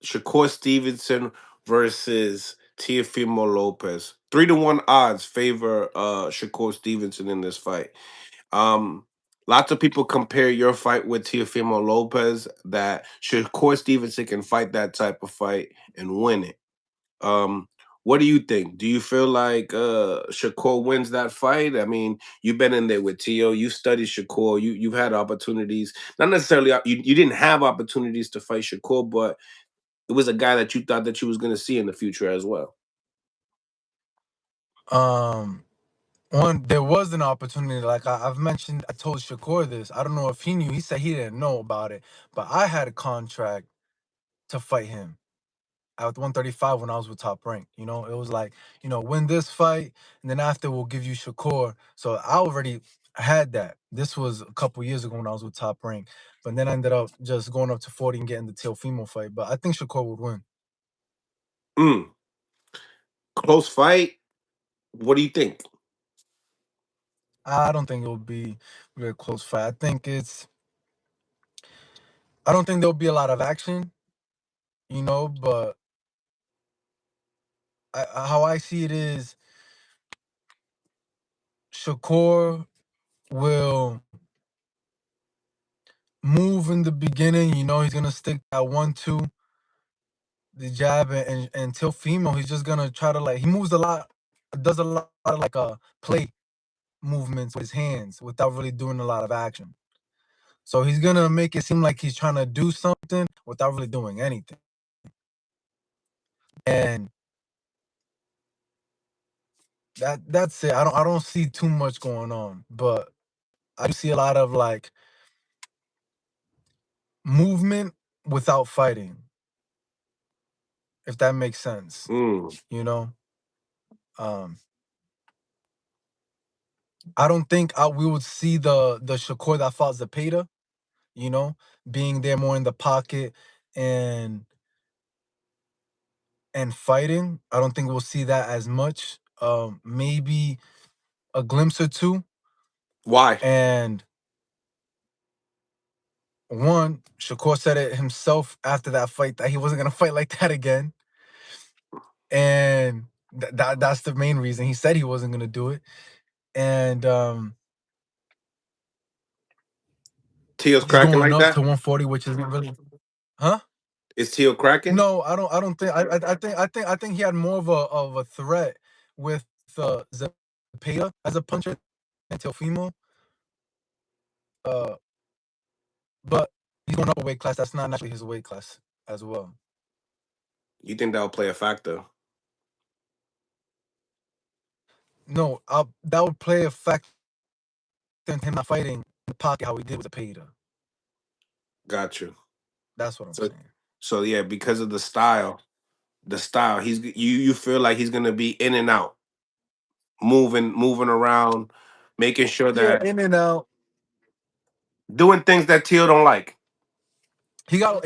Shakur Stevenson versus Teofimo Lopez. 3-1 odds favor Shakur Stevenson in this fight. Um, Lots of people compare your fight with Teofimo Lopez. That Shakur Stevenson can fight that type of fight and win it. Um, what do you think? Do you feel like Shakur wins that fight? I mean, you've been in there with Tio. You studied Shakur. You've had opportunities. Not necessarily you didn't have opportunities to fight Shakur, but it was a guy that you thought that you was going to see in the future as well. Um, One, there was an opportunity. Like I've mentioned, I told Shakur this. I don't know if he knew. He said he didn't know about it, but I had a contract to fight him at 135 when I was with Top Rank. It was like, win this fight, and then after we'll give you Shakur. So I already had that. This was a couple years ago when I was with Top Rank, but then I ended up just going up to 40 and getting the Teofimo fight. But I think Shakur would win. Mm, close fight. What do you think? I don't think it will be a very close fight. I don't think there'll be a lot of action, but how I see it is Shakur will move in the beginning. He's gonna stick at 1-2, the jab, and Teofimo, he's just gonna try to, like, he moves a lot, does a lot of, like, play movements with his hands without really doing a lot of action. So he's gonna make it seem like he's trying to do something without really doing anything. And that's it. I don't see too much going on, but I do see a lot of, like, movement without fighting, if that makes sense. Mm. You know, um, I don't think we would see the Shakur that fought Zepeda. You know, being there more in the pocket and fighting. I don't think we'll see that as much. Maybe a glimpse or two. Why? And one, Shakur said it himself after that fight that he wasn't gonna fight like that again, and that's the main reason. He said he wasn't gonna do it, and Teo's he's cracking going like up to that? 140, which isn't really, huh? Is Teo cracking? No, I don't think. I think he had more of a threat with Zepeda as a puncher than Teofimo. Uh, but he's going up a weight class. That's not naturally his weight class as well. You think that'll play a factor? No, that would play a factor in him not fighting in the pocket how he did with Zepeda. Got you. That's what I'm So, saying. so yeah, because of the style, you feel like he's gonna be in and out, moving around, making sure Yeah, that in and out. doing things that Teo don't like. He got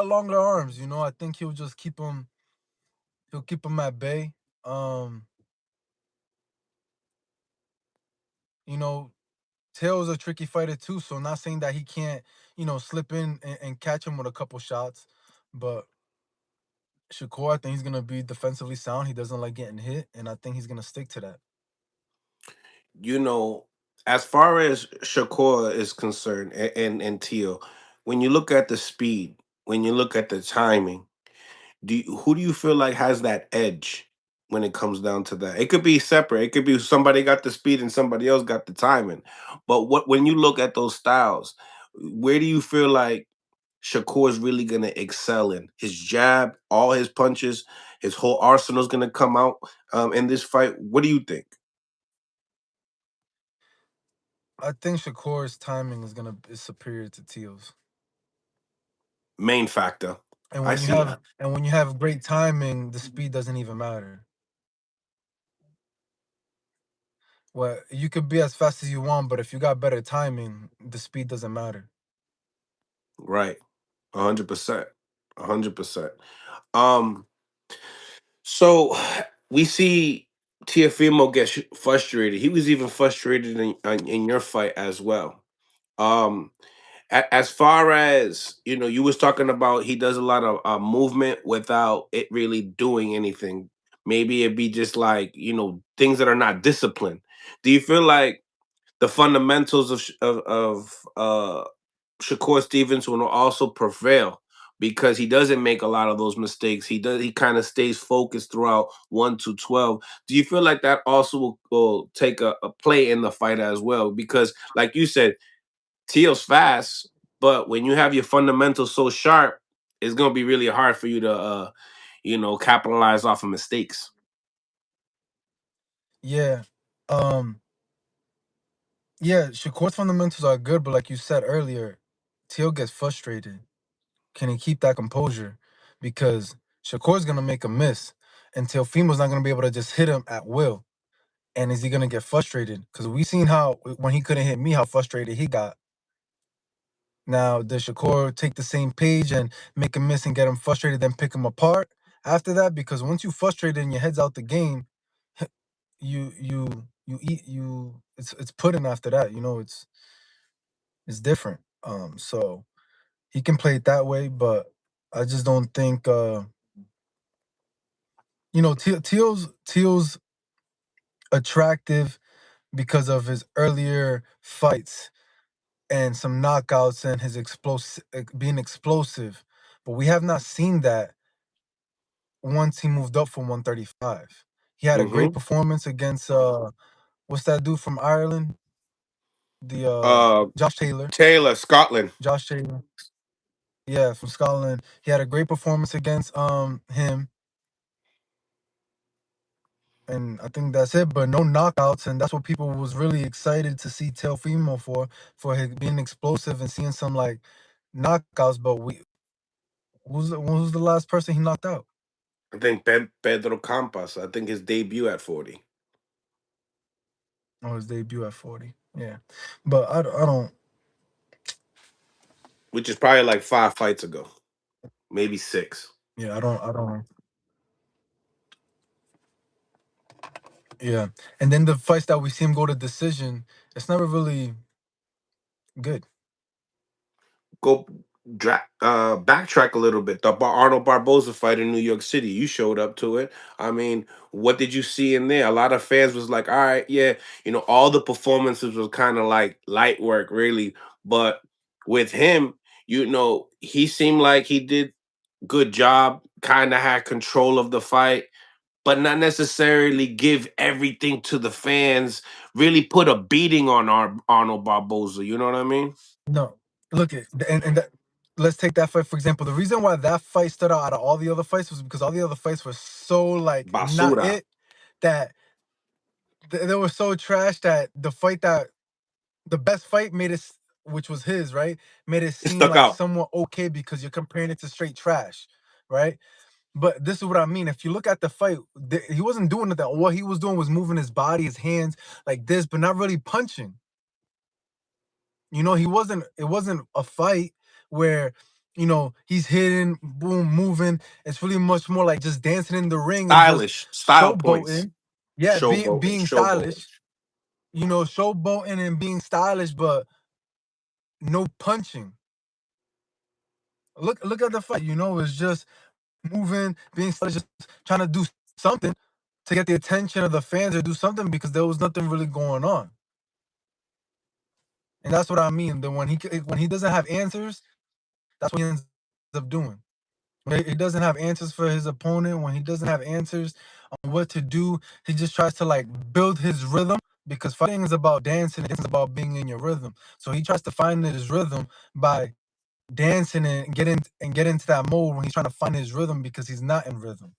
longer arms. I think he'll keep him at bay. Um, you know, Tail's a tricky fighter too, so not saying that he can't, slip in and catch him with a couple shots. But Shakur, I think he's gonna be defensively sound. He doesn't like getting hit, and I think he's gonna stick to that. You know, as far as Shakur is concerned, and Teo, when you look at the speed, when you look at the timing, who do you feel like has that edge when it comes down to that? It could be separate. It could be somebody got the speed and somebody else got the timing. But what when you look at those styles, where do you feel like Shakur is really gonna excel in? His jab, all his punches, his whole arsenal is gonna come out in this fight. What do you think? I think Shakur's timing is superior to Teal's. Main factor. And I when you see have that. and when you have great timing, the speed doesn't even matter. Well, you could be as fast as you want, but if you got better timing, the speed doesn't matter. Right. 100%. 100%. Um, so we see Teofimo get frustrated. He was even frustrated in your fight as well. Um, As far as you was talking about, he does a lot of movement without it really doing anything. Maybe it'd be just like things that are not disciplined. Do you feel like the fundamentals of Shakur Stevenson will also prevail because he doesn't make a lot of those mistakes? He kind of stays focused throughout 1 to 12. Do you feel like that also will take a play in the fight as well? Because like you said, Teal's fast, but when you have your fundamentals so sharp, it's gonna be really hard for you to capitalize off of mistakes. Yeah. Um, yeah, Shakur's fundamentals are good, but like you said earlier, Teal gets frustrated. Can he keep that composure? Because Shakur's gonna make a miss, and Teofimo's not gonna be able to just hit him at will. And is he gonna get frustrated? Because we seen how when he couldn't hit me, how frustrated he got. Now, does Shakur take the same page and make a miss and get him frustrated, then pick him apart after that? Because once you frustrated and your head's out the game, you eat you. It's pudding after that. It's different. So he can play it that way, but I just don't think. Teal's attractive because of his earlier fights and some knockouts and his being explosive. But we have not seen that once he moved up from 135. He had a great Hmm. performance against what's that dude from Ireland? The Uh, Josh Taylor. Taylor, Scotland. Josh Taylor. Yeah, from Scotland. He had a great performance against him. And I think that's it, but no knockouts, and that's what people was really excited to see Teofimo for his being explosive and seeing some like knockouts. But who's the last person he knocked out? I think Pedro Campas. I think his debut at 40, Oh, his debut at 40. Yeah, but I don't. which is probably like 5 fights ago, maybe six. Yeah, I don't. Yeah, and then the fights that we see him go to decision, it's never really good. Go backtrack a little bit. The Arnold Barboza fight in New York City. You showed up to it. I mean, what did you see in there? A lot of fans was like, "All right, yeah, all the performances was kind of like light work, really." But with him, he seemed like he did good job. Kind of had control of the fight, but not necessarily give everything to the fans. Really put a beating on our Arnold Barboza. You know what I mean? No, look at and that, let's take that fight for example. The reason why that fight stood out of all the other fights was because all the other fights were so like not Basura. it that they were so trash that the best fight which was his right, made it It seem stuck like out. somewhat okay because you're comparing it to straight trash, right? But this is what I mean. If you look at the fight, he wasn't doing that. What he was doing was moving his body, his hands like this, but not really punching. He wasn't. It wasn't a fight where he's hitting, boom, moving. It's really much more like just dancing in the ring and just Stylish style points. showboating. Yeah, Showboating. being Showboating. stylish. Showboating and being stylish, but no punching. Look at the fight. It's just moving, being stylish, just trying to do something to get the attention of the fans or do something because there was nothing really going on. And that's what I mean. That when he doesn't have answers, that's what he ends up doing. When he doesn't have answers for his opponent, when he doesn't have answers on what to do, he just tries to like build his rhythm because fighting is about dancing, it's about being in your rhythm. So he tries to find his rhythm by dancing and get into that mode when he's trying to find his rhythm because he's not in rhythm.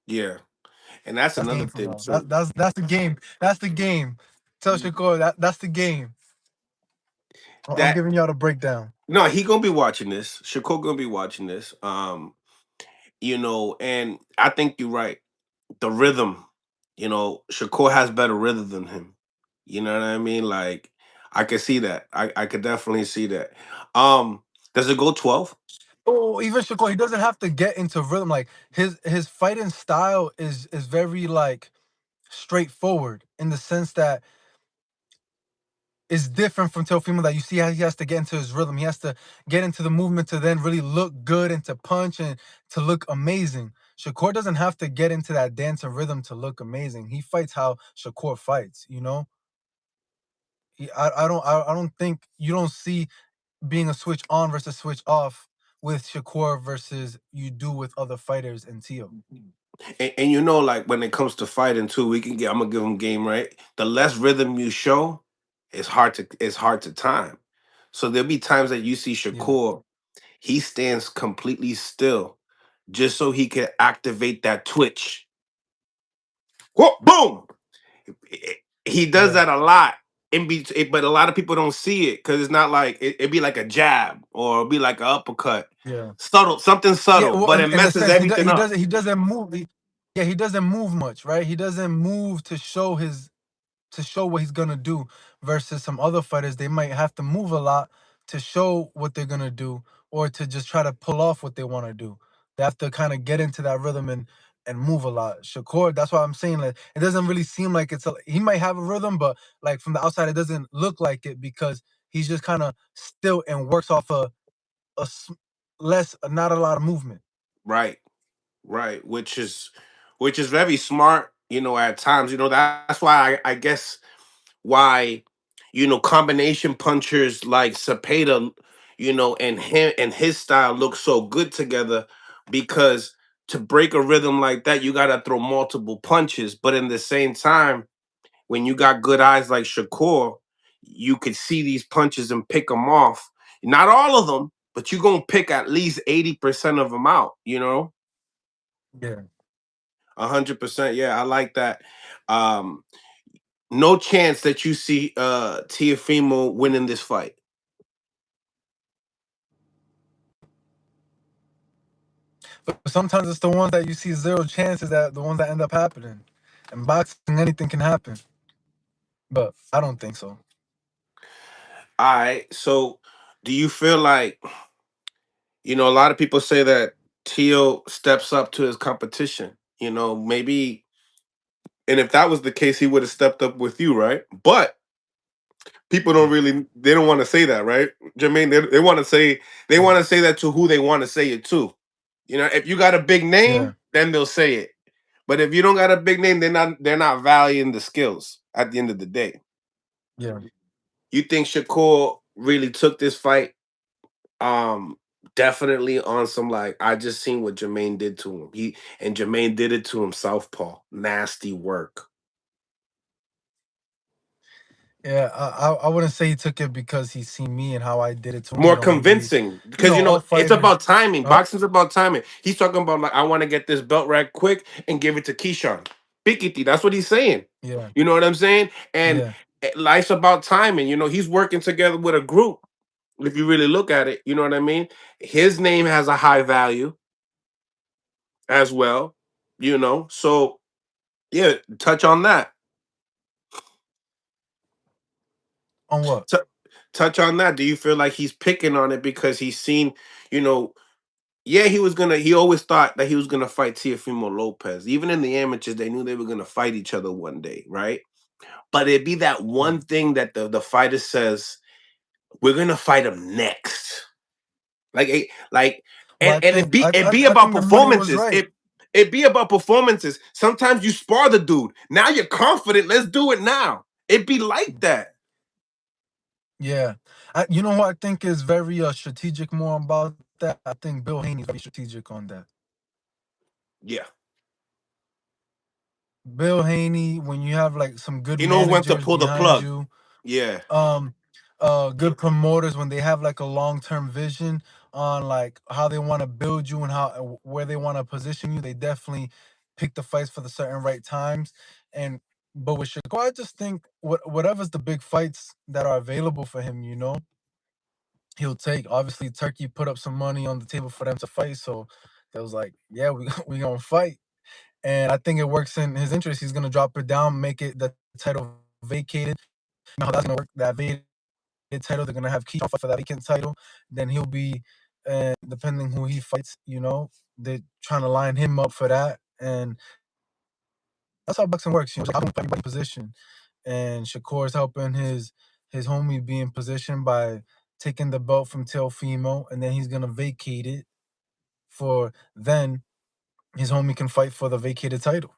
Yeah. And that's That's the another game for thing y'all. too. That's the game. That's the game. Tell Shakur that's the game. I'm That giving y'all the breakdown. no, he gonna be watching this. Shakur gonna be watching this. And I think you're right. The rhythm, Shakur has better rhythm than him. You know what I mean? Like I could see that. I could definitely see that. Does it go 12? Oh, even Shakur, he doesn't have to get into rhythm. Like his fighting style is very like straightforward in the sense that is different from Teofimo, that you see how he has to get into his rhythm. He has to get into the movement to then really look good and to punch and to look amazing. Shakur doesn't have to get into that dance and rhythm to look amazing. He fights how Shakur fights, you know? I don't think you don't see being a switch on versus switch off with Shakur versus you do with other fighters in Teo. And you know, like when it comes to fighting too, we can get. I'm gonna give him game right. The less rhythm you show, it's hard to time. So there'll be times that you see Yeah. Shakur, he stands completely still, just so he can activate that twitch. Whoa, boom! He does Yeah. that a lot. But a lot of people don't see it because it's not like it'd be like a jab or it'd be like an uppercut, Yeah. subtle, something Yeah, subtle, well, but it in the messes sense everything up. he doesn't move. Yeah, he doesn't move much, right? He doesn't move to show what he's gonna do. Versus some other fighters, they might have to move a lot to show what they're gonna do, or to just try to pull off what they want to do. They have to kind of get into that rhythm and move a lot. Shakur, that's why I'm saying, like, it doesn't really seem like he might have a rhythm, but like from the outside, it doesn't look like it because he's just kind of still and works off a s- less, not a lot of movement. Right, right, which is very smart. At times, that's why I guess why combination punchers like Cepeda, and him and his style look so good together because to break a rhythm like that, you got to throw multiple punches, but in the same time, when you got good eyes like Shakur, you could see these punches and pick them off. Not all of them, but you're going to pick at least 80% of them out. Yeah. 100%. Yeah, I like that. Um, no chance that you see Teofimo winning this fight. But sometimes it's the ones that you see zero chances, that the ones that end up happening. In boxing, anything can happen. But I don't think so. All right. So, do you feel like, a lot of people say that Teo steps up to his competition? Maybe, and if that was the case, he would have stepped up with you, right? But people don't Yeah. really, they don't want to say that, right? Jermaine, they want to say, Yeah. that to who they want to say it to. If you got a big Yeah. name, then they'll say it. But if you don't got a big name, they're not valuing the skills at the end of the day. Yeah. You think Shakur really took this fight? Um, Definitely on some, like, I just seen what Jamaine did to him. Jamaine did it to him southpaw. Nasty work. Yeah. I wouldn't say he took it because he seen me and how I did it to him. More Maybe, convincing because all it's fighters. about timing. Huh? Boxing's about timing. He's talking about, like, I want to get this belt right quick and give it to Keyshawn. Pikiti, that's what he's saying. Yeah. You know what I'm saying? And Yeah. life's about timing. He's working together with a group. If you really look at it, you know what I mean? His name has a high value as well. So yeah, touch on that. On what? T- Touch on that. Do you feel like he's picking on it because he's seen, you know, yeah, he always thought that he was gonna fight Teofimo Lopez. Even in the amateurs, they knew they were gonna fight each other one day, right? But it'd be that Yeah. one thing that the fighter says, we're gonna fight him next. Like, and But and it be it be I about think the money was performances. right. It be about performances. Sometimes you spar the dude. Now you're confident. Let's do it now. It be like that. Yeah. You know what I think is very strategic more about that? I think Bill Haney's very strategic on that. Yeah, Bill Haney, when you have like some good he knows when to managers pull the behind plug. you, Yeah, um good promoters, when they have like a long-term vision on like how they want to build you and how where they want to position you, they definitely pick the fights for the certain right times. And but with Shakur, I just think whatever's the big fights that are available for him, he'll take. Obviously Turkey put up some money on the table for them to fight, so they was like, yeah, we gonna fight. And I think it works in his interest. He's gonna drop it down, make it the title vacated. You know how that's gonna work. That vacated title, they're gonna have Keith fight for that vacant title. Then he'll be, depending who he fights, they're trying to line him up for that. And that's how boxing works. I'm putting everybody in position, and Shakur is helping his his homie be in position by taking the belt from Teofimo, and then he's gonna vacate it for then his homie can fight for the vacated title.